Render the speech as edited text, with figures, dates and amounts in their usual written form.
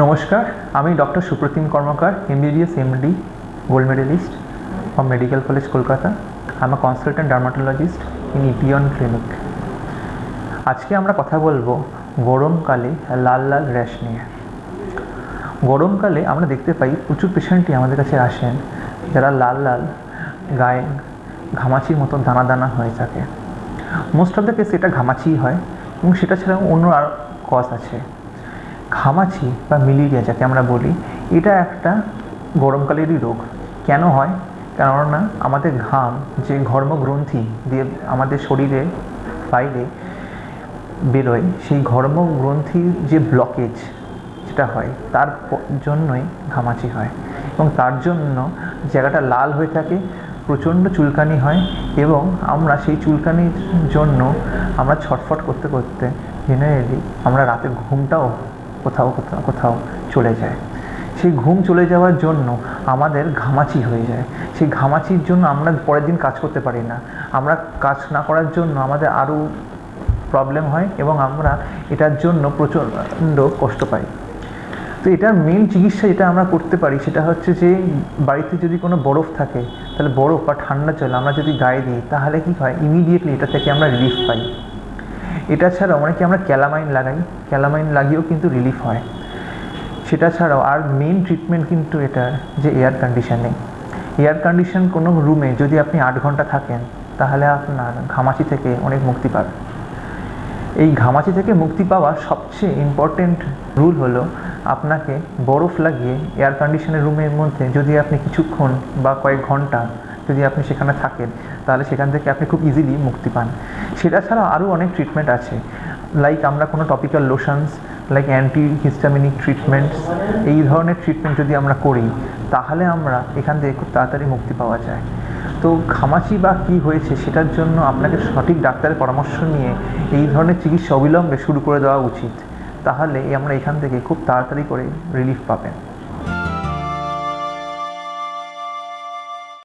নমস্কার, আমি doctor Supratim Karmakar, MBBS MD, gold medalist from Medical College, Kolkata. I'm a consultant dermatologist in Epion Clinic. আজকে আমরা কথা বলবো গরমকালে লাল লাল র্যাশ নিয়ে। গরমকালে আমরা দেখতে পাই প্রচুর পেশেন্টই আমাদের কাছে আসেন যারা লাল লাল গায়ে ঘামাচির মতো দানা দানা হয়ে থাকে। মোস্ট অফ দ্য কেস এটা ঘামাচিই হয় এবং সেটা ছাড়াও অন্য আর কজ আছে। ঘামাচি বা ম্যালেরিয়া যাকে আমরা বলি, এটা একটা গরমকালেরই রোগ। কেন হয়? কেননা আমাদের ঘাম যে ঘর্মগ্রন্থি দিয়ে আমাদের শরীরে বাইরে বেরোয়, সেই ঘর্মগ্রন্থির যে ব্লকেজ যেটা হয় তার জন্যই ঘামাচি হয় এবং তার জন্য জায়গাটা লাল হয়ে থাকে, প্রচণ্ড চুলকানি হয় এবং আমরা সেই চুলকানির জন্য আমরা ছটফট করতে করতে জেনারেলি আমরা রাতের ঘুমটাও কোথাও কোথাও কোথাও চলে যায়। সেই ঘুম চলে যাওয়ার জন্য আমাদের ঘামাচি হয়ে যায়। সেই ঘামাচির জন্য আমরা পরের দিন কাজ করতে পারি না। আমরা কাজ না করার জন্য আমাদের আরও প্রবলেম হয় এবং আমরা এটার জন্য প্রচণ্ড কষ্ট পাই। তো এটার মেন চিকিৎসা যেটা আমরা করতে পারি সেটা হচ্ছে যে বাড়িতে যদি কোনো বরফ থাকে তাহলে বরফ বা ঠান্ডা জল আমরা যদি গায়ে দিই তাহলে কী হয়, ইমিডিয়েটলি এটা থেকে আমরা রিলিফ পাই। এটা ছাড়াও অনেকে আমরা ক্যালামাইন লাগাই, ক্যালামাইন লাগিয়েও কিন্তু রিলিফ হয়। সেটা ছাড়াও আর মেন ট্রিটমেন্ট কিন্তু এটা যে এয়ার কন্ডিশনিং। এয়ার কন্ডিশন কোনো রুমে যদি আপনি 8 ঘন্টা থাকেন তাহলে আপনার ঘামাচি থেকে অনেক মুক্তি পাবেন। এই ঘামাচি থেকে মুক্তি পাওয়ার সবচেয়ে ইম্পর্টেন্ট রুল হলো আপনাকে বরফ লাগিয়ে এয়ার কন্ডিশনের রুমের মধ্যে যদি আপনি কিছুক্ষণ বা কয়েক ঘন্টা যদি আপনি সেখানে থাকেন তাহলে সেখান থেকে আপনি খুব ইজিলি মুক্তি পান। সেটা ছাড়াও আরও অনেক ট্রিটমেন্ট আছে, লাইক আমরা কোনো টপিক্যাল লোশনস, লাইক অ্যান্টি হিস্টামিনিক ট্রিটমেন্টস, এই ধরনের ট্রিটমেন্ট যদি আমরা করি তাহলে আমরা এখান থেকে খুব তাড়াতাড়ি মুক্তি পাওয়া যায়। তো ঘামাচি বা কী হয়েছে সেটার জন্য আপনাকে সঠিক ডাক্তারের পরামর্শ নিয়ে এই ধরনের চিকিৎসা অবিলম্বে শুরু করে দেওয়া উচিত। তাহলে আমরা এখান থেকে খুব তাড়াতাড়ি করে রিলিফ পাবেন।